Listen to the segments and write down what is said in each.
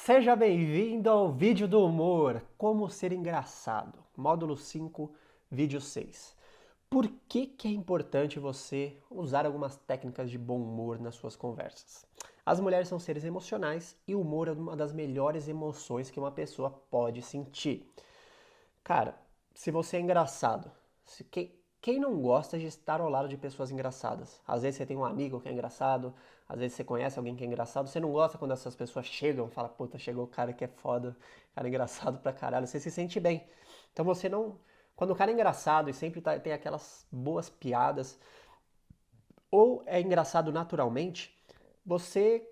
Seja bem-vindo ao vídeo do humor, como ser engraçado, módulo 5, vídeo 6. Por que é importante você usar algumas técnicas de bom humor nas suas conversas? As mulheres são seres emocionais e o humor é uma das melhores emoções que uma pessoa pode sentir. Cara, se você é engraçado, quem não gosta de estar ao lado de pessoas engraçadas? Às vezes você tem um amigo que é engraçado, às vezes você conhece alguém que é engraçado, você não gosta quando essas pessoas chegam, fala, puta, chegou o cara que é foda, cara engraçado pra caralho, você se sente bem. Então você não. Quando o cara é engraçado e sempre tem aquelas boas piadas, ou é engraçado naturalmente, você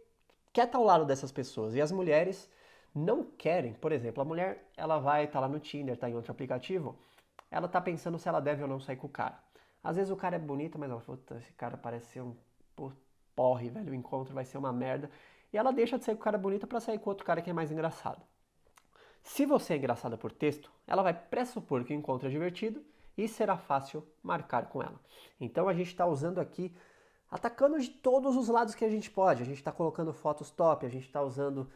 quer estar ao lado dessas pessoas. E as mulheres não querem, por exemplo, a mulher ela vai estar lá no Tinder, tá em outro aplicativo, ela tá pensando se ela deve ou não sair com o cara. Às vezes o cara é bonito, mas ela fala, puta, esse cara parece ser um porre, velho, o encontro vai ser uma merda. E ela deixa de sair com o cara bonito pra sair com outro cara que é mais engraçado. Se você é engraçada por texto, ela vai pressupor que o encontro é divertido e será fácil marcar com ela. Então a gente está usando aqui, atacando de todos os lados que a gente pode. A gente está colocando fotos top, a gente está usando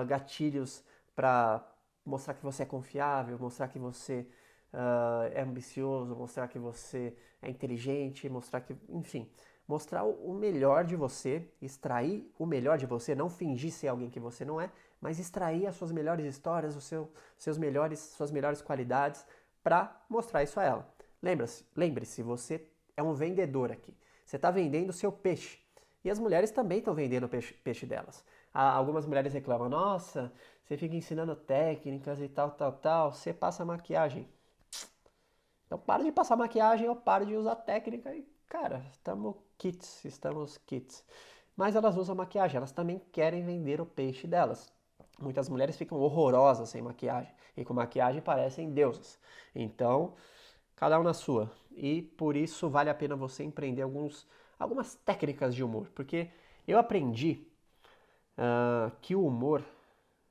gatilhos para mostrar que você é confiável, mostrar que você é ambicioso, mostrar que você é inteligente, mostrar que, enfim, mostrar o melhor de você, extrair o melhor de você, não fingir ser alguém que você não é, mas extrair as suas melhores histórias, suas melhores qualidades para mostrar isso a ela. Lembre-se, você é um vendedor aqui. Você está vendendo o seu peixe. E as mulheres também estão vendendo o peixe delas. Algumas mulheres reclamam, nossa, você fica ensinando técnicas e tal, tal, tal, você passa maquiagem. Então para de passar maquiagem ou para de usar técnica e, cara, estamos kits. Mas elas usam maquiagem, elas também querem vender o peixe delas. Muitas mulheres ficam horrorosas sem maquiagem e com maquiagem parecem deusas. Então, cada um na sua. E por isso vale a pena você empreender algumas técnicas de humor, porque eu aprendi que o humor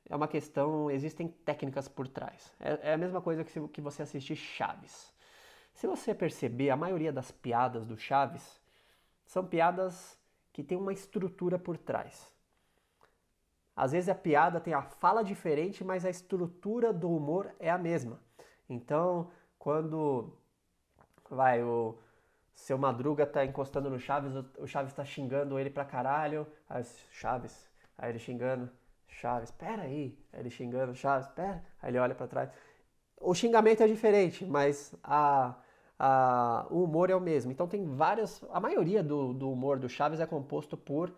é uma questão, existem técnicas por trás. É a mesma coisa que você assistir Chaves. Se você perceber, a maioria das piadas do Chaves são piadas que têm uma estrutura por trás. Às vezes a piada tem a fala diferente, mas a estrutura do humor é a mesma. Então, quando o seu Madruga tá encostando no Chaves, o Chaves tá xingando ele pra caralho, aí Chaves, aí ele xingando, Chaves, pera aí ele xingando, Chaves, pera, aí ele olha pra trás. O xingamento é diferente, mas o humor é o mesmo. Então tem várias. A maioria do humor do Chaves é composto por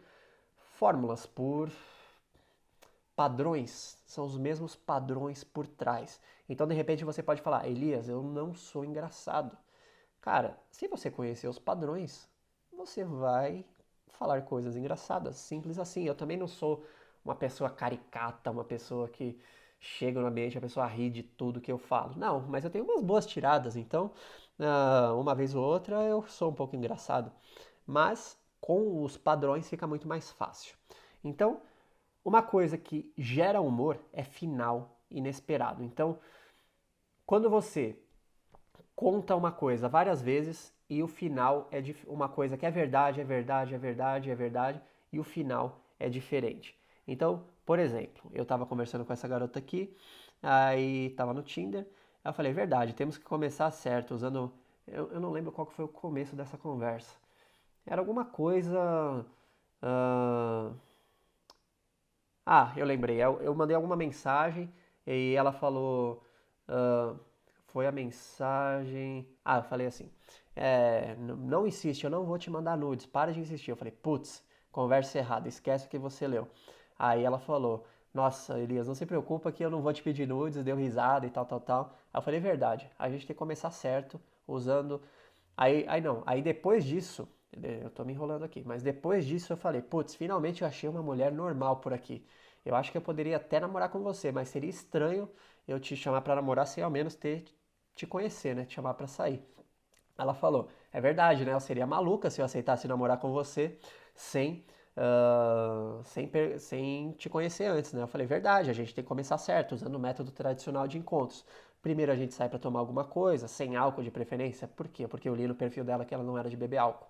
fórmulas, por padrões. São os mesmos padrões por trás. Então de repente você pode falar, Elias, eu não sou engraçado. Cara, se você conhecer os padrões, você vai falar coisas engraçadas, simples assim. Eu também não sou uma pessoa caricata, uma pessoa que chega no ambiente, a pessoa ri de tudo que eu falo. Não, mas eu tenho umas boas tiradas, então uma vez ou outra eu sou um pouco engraçado. Mas com os padrões fica muito mais fácil. Então, uma coisa que gera humor é final inesperado. Então, quando você conta uma coisa várias vezes e o final é uma coisa que é verdade, é verdade, é verdade, é verdade, e o final é diferente. Então, por exemplo, eu estava conversando com essa garota aqui, aí estava no Tinder, aí eu falei, verdade, temos que começar certo, usando. Eu não lembro qual que foi o começo dessa conversa. Era alguma coisa. ah, eu lembrei. Eu mandei alguma mensagem e ela falou. ah, foi a mensagem. Eu falei assim: não insiste, eu não vou te mandar nudes, para de insistir. Eu falei: putz, conversa errada, esquece o que você leu. Aí ela falou: nossa, Elias, não se preocupa que eu não vou te pedir nudes, deu risada e tal, tal, tal. Aí eu falei: verdade, a gente tem que começar certo, usando. Aí não, aí depois disso. Eu tô me enrolando aqui, mas depois disso eu falei, putz, finalmente eu achei uma mulher normal por aqui. Eu acho que eu poderia até namorar com você, mas seria estranho eu te chamar pra namorar sem ao menos te conhecer, né? Te chamar pra sair. Ela falou, é verdade, né? Eu seria maluca se eu aceitasse namorar com você sem, sem te conhecer antes, né? Eu falei, verdade, a gente tem que começar certo, usando o método tradicional de encontros. Primeiro a gente sai pra tomar alguma coisa, sem álcool de preferência. Por quê? Porque eu li no perfil dela que ela não era de beber álcool.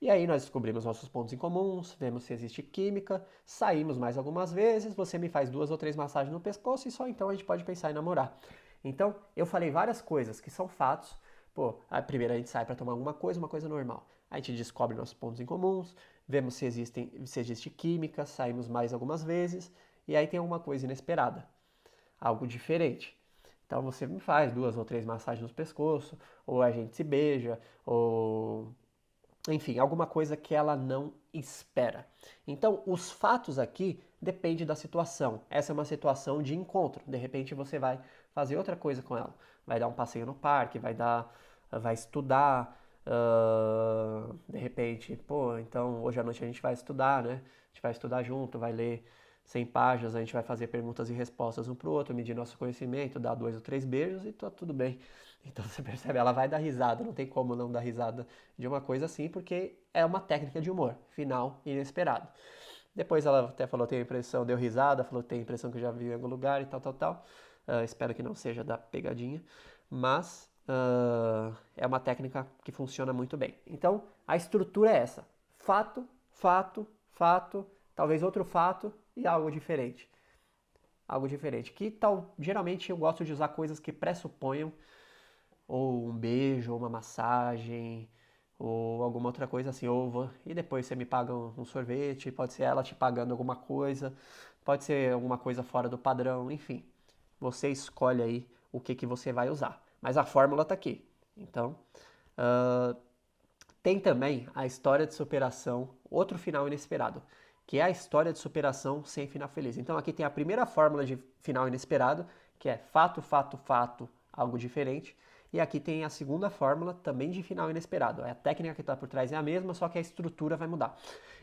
E aí nós descobrimos nossos pontos em comuns, vemos se existe química, saímos mais algumas vezes, você me faz 2 ou 3 massagens no pescoço e só então a gente pode pensar em namorar. Então, eu falei várias coisas que são fatos. Pô, primeiro a gente sai para tomar alguma coisa, uma coisa normal. A gente descobre nossos pontos em comuns, vemos se existe química, saímos mais algumas vezes, e aí tem alguma coisa inesperada, algo diferente. Então você me faz 2 ou 3 massagens no pescoço, ou a gente se beija, ou enfim, alguma coisa que ela não espera. Então, os fatos aqui dependem da situação. Essa é uma situação de encontro. De repente você vai fazer outra coisa com ela. Vai dar um passeio no parque, vai estudar. De repente, pô, então hoje à noite a gente vai estudar, né? A gente vai estudar junto, vai ler 100 páginas, a gente vai fazer perguntas e respostas um pro outro, medir nosso conhecimento, dar 2 ou 3 beijos e tá tudo bem. Então você percebe, ela vai dar risada, não tem como não dar risada de uma coisa assim, porque é uma técnica de humor, final inesperado. Depois ela até falou, tem a impressão, deu risada, falou, tem a impressão que eu já vi em algum lugar e tal, tal, tal. Espero que não seja da pegadinha, mas é uma técnica que funciona muito bem. Então, a estrutura é essa: fato, fato, fato, talvez outro fato e algo diferente. Algo diferente. Geralmente eu gosto de usar coisas que pressuponham ou um beijo, ou uma massagem, ou alguma outra coisa assim, e depois você me paga um sorvete, pode ser ela te pagando alguma coisa, pode ser alguma coisa fora do padrão, enfim. Você escolhe aí o que você vai usar. Mas a fórmula está aqui. Então, tem também a história de superação, outro final inesperado, que é a história de superação sem final feliz. Então aqui tem a primeira fórmula de final inesperado, que é fato, fato, fato, algo diferente. E aqui tem a segunda fórmula também de final inesperado. A técnica que está por trás é a mesma, só que a estrutura vai mudar.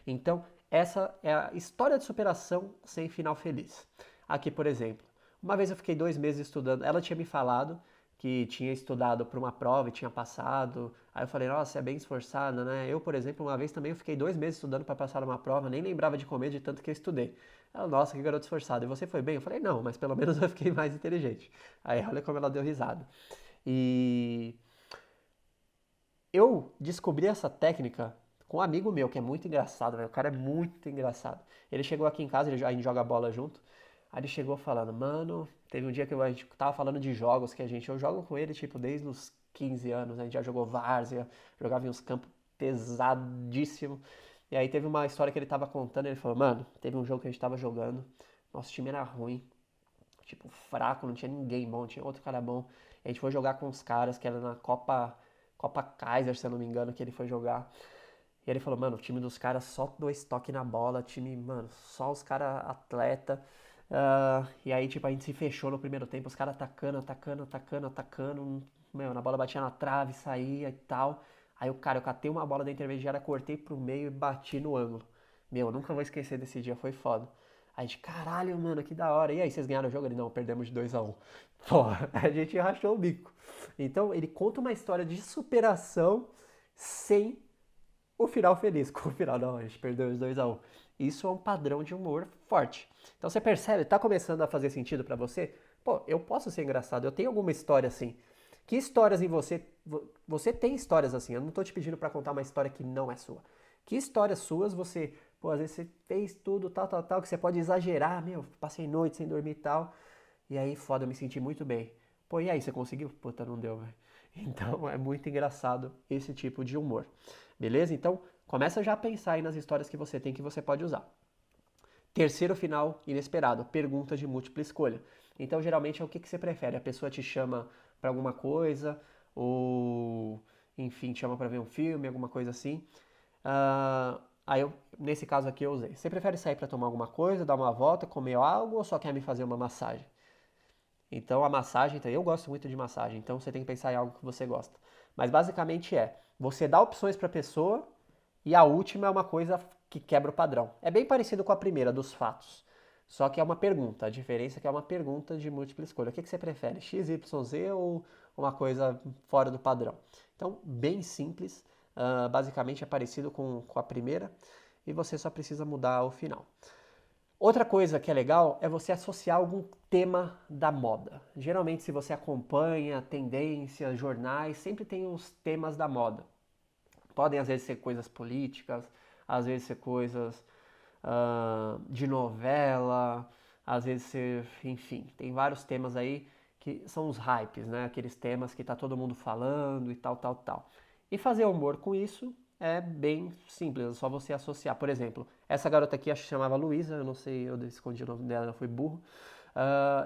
Então, essa é a história de superação sem final feliz. Aqui, por exemplo, uma vez eu fiquei 2 meses estudando, ela tinha me falado que tinha estudado para uma prova e tinha passado. Aí eu falei, nossa, é bem esforçada, né? Eu, por exemplo, uma vez também eu fiquei 2 meses estudando para passar uma prova, nem lembrava de comer de tanto que eu estudei. Ela, nossa, que garoto esforçado. E você foi bem? Eu falei, não, mas pelo menos eu fiquei mais inteligente. Aí olha como ela deu risada. E eu descobri essa técnica com um amigo meu, que é muito engraçado, velho. O cara é muito engraçado. Ele chegou aqui em casa, a gente joga bola junto. Aí ele chegou falando, mano, teve um dia que a gente tava falando de jogos que eu jogo com ele, tipo, desde os 15 anos, a gente já jogou várzea, jogava em uns campos pesadíssimos. E aí teve uma história que ele tava contando, ele falou, mano, teve um jogo que a gente tava jogando, nosso time era ruim, tipo, fraco, não tinha ninguém bom, tinha outro cara bom. E a gente foi jogar com os caras, que era na Copa Kaiser, se eu não me engano, que ele foi jogar. E ele falou, mano, o time dos caras só 2 toques na bola, time, mano, só os caras atleta. E aí, tipo, a gente se fechou no primeiro tempo, os caras atacando, atacando, atacando, atacando. Meu, na bola batia na trave, saía e tal. Aí o cara, eu catei uma bola da intermediária, cortei pro meio e bati no ângulo. Meu, eu nunca vou esquecer desse dia, foi foda. Aí a gente, caralho, mano, que da hora. E aí, vocês ganharam o jogo? Ele, não, perdemos de 2-1. Pô, a gente rachou o bico. Então, ele conta uma história de superação sem o final feliz. Com o final, não, a gente perdeu os 2-1. Isso é um padrão de humor forte. Então você percebe, tá começando a fazer sentido pra você? Pô, eu posso ser engraçado, eu tenho alguma história assim. Que histórias em você... Você tem histórias assim, eu não tô te pedindo pra contar uma história que não é sua. Que histórias suas você... Pô, às vezes você fez tudo, tal, tal, tal, que você pode exagerar, meu, passei noite sem dormir e tal. E aí, foda, eu me senti muito bem. Pô, e aí, você conseguiu? Puta, não deu, velho. Então, é muito engraçado esse tipo de humor. Beleza? Então, começa já a pensar aí nas histórias que você tem que você pode usar. Terceiro final inesperado, pergunta de múltipla escolha. Então, geralmente é o que você prefere. A pessoa te chama para alguma coisa, ou, enfim, te chama para ver um filme, alguma coisa assim. Nesse caso aqui, eu usei. Você prefere sair para tomar alguma coisa, dar uma volta, comer algo, ou só quer me fazer uma massagem? Então, a massagem, eu gosto muito de massagem, então você tem que pensar em algo que você gosta. Mas basicamente você dá opções para a pessoa e a última é uma coisa que quebra o padrão. É bem parecido com a primeira, dos fatos. Só que é uma pergunta. A diferença é que é uma pergunta de múltipla escolha. O que você prefere? X, Y, Z ou uma coisa fora do padrão? Então, bem simples. Basicamente é parecido com a primeira. E você só precisa mudar o final. Outra coisa que é legal é você associar algum tema da moda. Geralmente, se você acompanha tendências, jornais, sempre tem os temas da moda. Podem às vezes ser coisas políticas, às vezes ser coisas de novela, às vezes ser, enfim, tem vários temas aí que são os hypes, né? Aqueles temas que tá todo mundo falando e tal, tal, tal. E fazer humor com isso é bem simples, é só você associar. Por exemplo, essa garota aqui acho que chamava Luísa, eu não sei, eu escondi o nome dela, eu fui burro.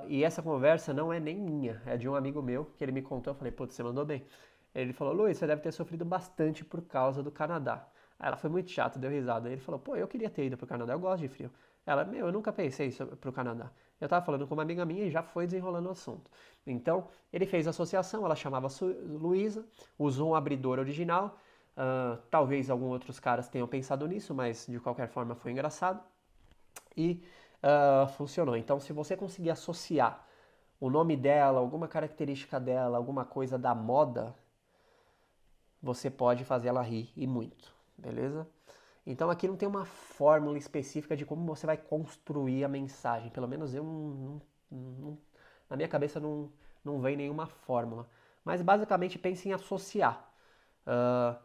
E essa conversa não é nem minha, é de um amigo meu que ele me contou. Eu falei, putz, você mandou bem. Ele falou, Luiz, você deve ter sofrido bastante por causa do Canadá. Aí ela foi muito chata, deu risada. Aí ele falou, pô, eu queria ter ido pro Canadá, eu gosto de frio. Ela, meu, eu nunca pensei pro Canadá. Eu tava falando com uma amiga minha e já foi desenrolando o assunto. Então, ele fez a associação, ela chamava Luísa, usou um abridor original. Talvez alguns outros caras tenham pensado nisso, mas de qualquer forma foi engraçado. E funcionou. Então, se você conseguir associar o nome dela, alguma característica dela, alguma coisa da moda, você pode fazer ela rir e muito, beleza? Então aqui não tem uma fórmula específica de como você vai construir a mensagem. Pelo menos eu na minha cabeça não vem nenhuma fórmula. Mas basicamente pense em associar.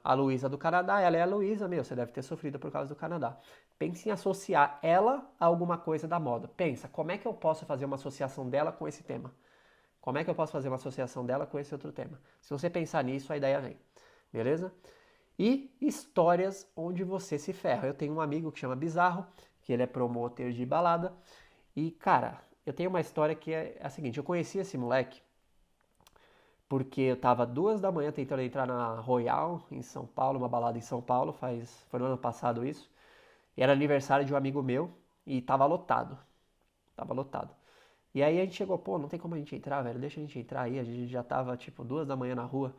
A Luísa do Canadá, ela é a Luísa, meu, você deve ter sofrido por causa do Canadá. Pense em associar ela a alguma coisa da moda. Pensa, como é que eu posso fazer uma associação dela com esse tema? Como é que eu posso fazer uma associação dela com esse outro tema? Se você pensar nisso, a ideia vem. Beleza? E histórias onde você se ferra. Eu tenho um amigo que chama Bizarro, que ele é promotor de balada. E, cara, eu tenho uma história que é a seguinte. Eu conheci esse moleque porque eu tava 2 da manhã tentando entrar na Royal, em São Paulo, uma balada em São Paulo, foi no ano passado isso. E era aniversário de um amigo meu e tava lotado. Tava lotado. E aí a gente chegou, pô, não tem como a gente entrar, velho, deixa a gente entrar aí. A gente já tava, tipo, 2 da manhã na rua.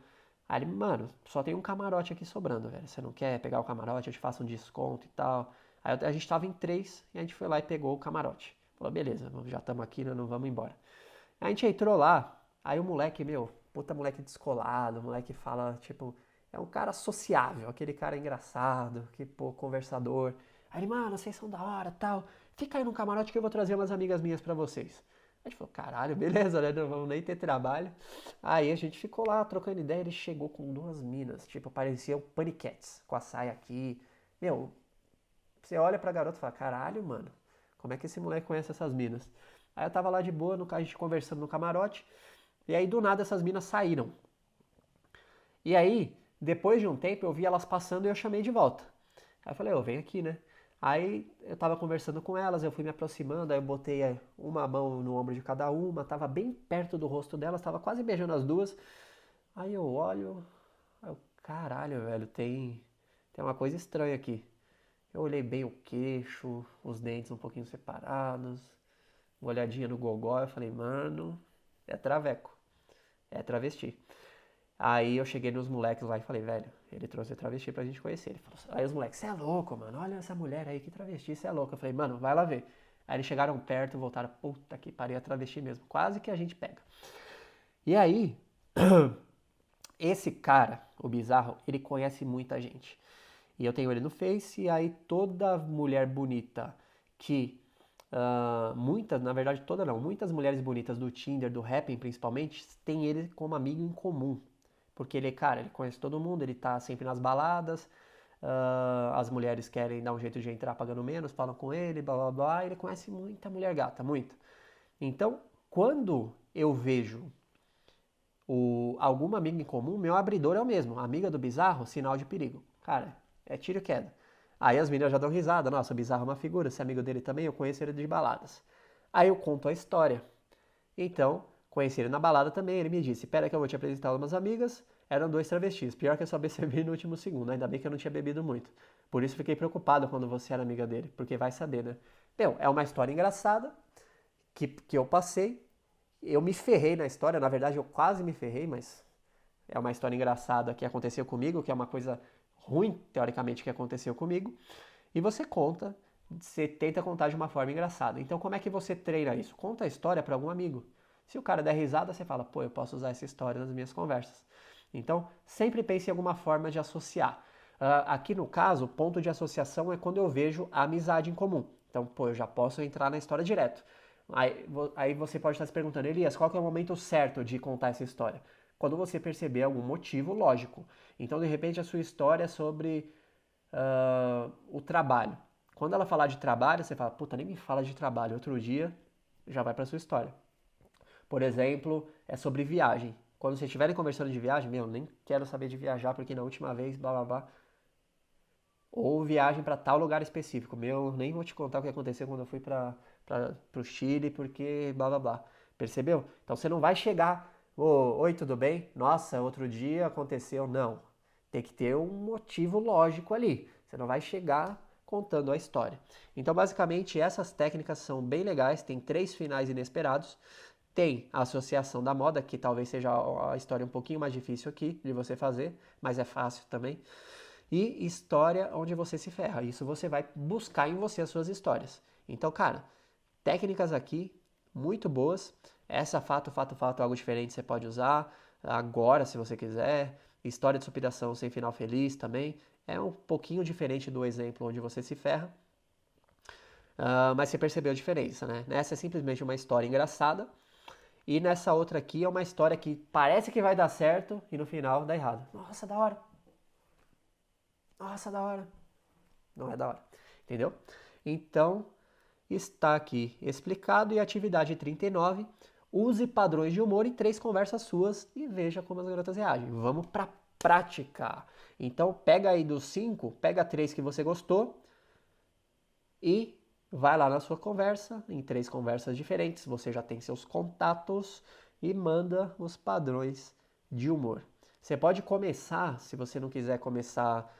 Aí ele, mano, só tem um camarote aqui sobrando, velho. Você não quer pegar o camarote? Eu te faço um desconto e tal. Aí a gente tava em 3 e a gente foi lá e pegou o camarote. Falou, beleza, já estamos aqui, né, não vamos embora. Aí a gente entrou lá, aí o moleque, meu, puta moleque descolado, o moleque fala, tipo, é um cara sociável, aquele cara engraçado, que, pô, conversador. Aí ele, mano, vocês são da hora, tal. Fica aí no camarote que eu vou trazer umas amigas minhas pra vocês. A gente falou, caralho, beleza, né? Não vamos nem ter trabalho. Aí a gente ficou lá trocando ideia, ele chegou com 2 minas, tipo, pareciam paniquetes, com a saia aqui. Meu, você olha pra garota e fala, caralho, mano, como é que esse moleque conhece essas minas? Aí eu tava lá de boa, a gente conversando no camarote, e aí do nada essas minas saíram. E aí, depois de um tempo, eu vi elas passando e eu chamei de volta. Aí eu falei, ô, vem aqui, né? Aí eu tava conversando com elas, eu fui me aproximando, aí eu botei uma mão no ombro de cada uma, tava bem perto do rosto delas, tava quase beijando as duas. Aí eu olho, aí eu, caralho, velho, tem uma coisa estranha aqui. Eu olhei bem o queixo, os dentes um pouquinho separados, uma olhadinha no gogó, eu falei, mano, é traveco, é travesti. Aí eu cheguei nos moleques lá e falei, velho, ele trouxe travesti pra gente conhecer. Ele falou, aí os moleques, você é louco, mano, olha essa mulher aí, que travesti, você é louco. Eu falei, mano, vai lá ver. Aí eles chegaram perto, voltaram, puta que pariu, é travesti mesmo, quase que a gente pega. E aí, esse cara, o Bizarro, ele conhece muita gente. E eu tenho ele no Face, e aí toda mulher bonita que... muitas, na verdade toda não, muitas mulheres bonitas do Tinder, do Happn principalmente, tem ele como amigo em comum. Porque ele, cara, ele conhece todo mundo, ele tá sempre nas baladas, as mulheres querem dar um jeito de entrar pagando menos, falam com ele, blá blá blá, ele conhece muita mulher gata, muita. Então, quando eu vejo alguma amiga em comum, meu abridor é o mesmo, amiga do Bizarro, sinal de perigo. Cara, é tiro e queda. Aí as meninas já dão risada, nossa, o Bizarro é uma figura, se é amigo dele também, eu conheço ele de baladas. Aí eu conto a história. Então, conheci ele na balada também, ele me disse, espera que eu vou te apresentar umas amigas, eram 2 travestis, pior que eu só percebi no último segundo, ainda bem que eu não tinha bebido muito. Por isso fiquei preocupado quando você era amiga dele, porque vai saber, né? Meu, é uma história engraçada que eu passei, eu me ferrei na história, na verdade eu quase me ferrei, mas é uma história engraçada que aconteceu comigo, que é uma coisa ruim, teoricamente, que aconteceu comigo, e você tenta contar de uma forma engraçada. Então como é que você treina isso? Conta a história para algum amigo. Se o cara der risada, você fala, pô, eu posso usar essa história nas minhas conversas. Então, sempre pense em alguma forma de associar. Aqui no caso, o ponto de associação é quando eu vejo a amizade em comum. Então, pô, eu já posso entrar na história direto. Aí você pode estar se perguntando, Elias, qual que é o momento certo de contar essa história? quando você perceber algum motivo lógico. Então, de repente, a sua história é sobre o trabalho. Quando ela falar de trabalho, você fala, puta, nem me fala de trabalho. Outro dia, já vai para sua história. Por exemplo, é sobre viagem. Quando vocês estiverem conversando de viagem, meu, nem quero saber de viajar porque na última vez, blá blá blá. Ou viagem para tal lugar específico. Meu, nem vou te contar o que aconteceu quando eu fui para o Chile porque blá blá blá. Percebeu? Então você não vai chegar, oi, tudo bem? Nossa, outro dia aconteceu. Não. Tem que ter um motivo lógico ali. Você não vai chegar contando a história. Então, basicamente, essas técnicas são bem legais. Tem 3 finais inesperados. Tem a associação da moda, que talvez seja a história um pouquinho mais difícil aqui de você fazer, mas é fácil também. E história onde você se ferra. Isso você vai buscar em você as suas histórias. Então, cara, técnicas aqui muito boas. Essa fato, fato, fato, algo diferente você pode usar agora, se você quiser. História de superação sem final feliz também. É um pouquinho diferente do exemplo onde você se ferra. Mas você percebeu a diferença, né? Nessa é simplesmente uma história engraçada. E nessa outra aqui é uma história que parece que vai dar certo e no final dá errado. Nossa, da hora. Nossa, da hora. Não é da hora. Entendeu? Então, está aqui explicado. E atividade 39. Use padrões de humor em 3 conversas suas e veja como as garotas reagem. Vamos pra prática. Então, pega aí dos 5, pega 3 que você gostou e vai lá na sua conversa, em 3 conversas diferentes, você já tem seus contatos e manda os padrões de humor. Você pode começar, se você não quiser começar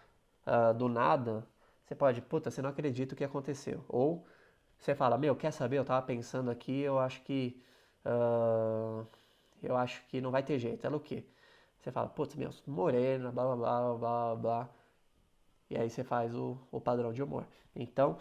do nada, você pode, puta, você não acredita o que aconteceu. Ou você fala, meu, quer saber? Eu tava pensando aqui, eu acho que não vai ter jeito. Ela o quê? Você fala, putz, meu, morena, blá blá blá blá blá. E aí você faz o padrão de humor. Então,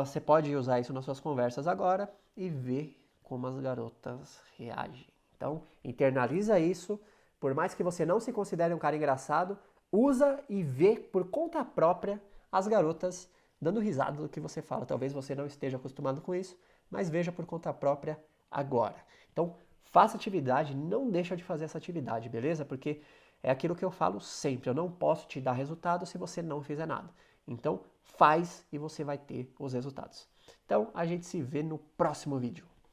você pode usar isso nas suas conversas agora e ver como as garotas reagem. Então, internaliza isso. Por mais que você não se considere um cara engraçado, usa e vê por conta própria as garotas dando risada do que você fala. Talvez você não esteja acostumado com isso, mas veja por conta própria agora. Então, faça atividade, não deixa de fazer essa atividade, beleza? Porque é aquilo que eu falo sempre, eu não posso te dar resultado se você não fizer nada. Então, faz e você vai ter os resultados. Então, a gente se vê no próximo vídeo.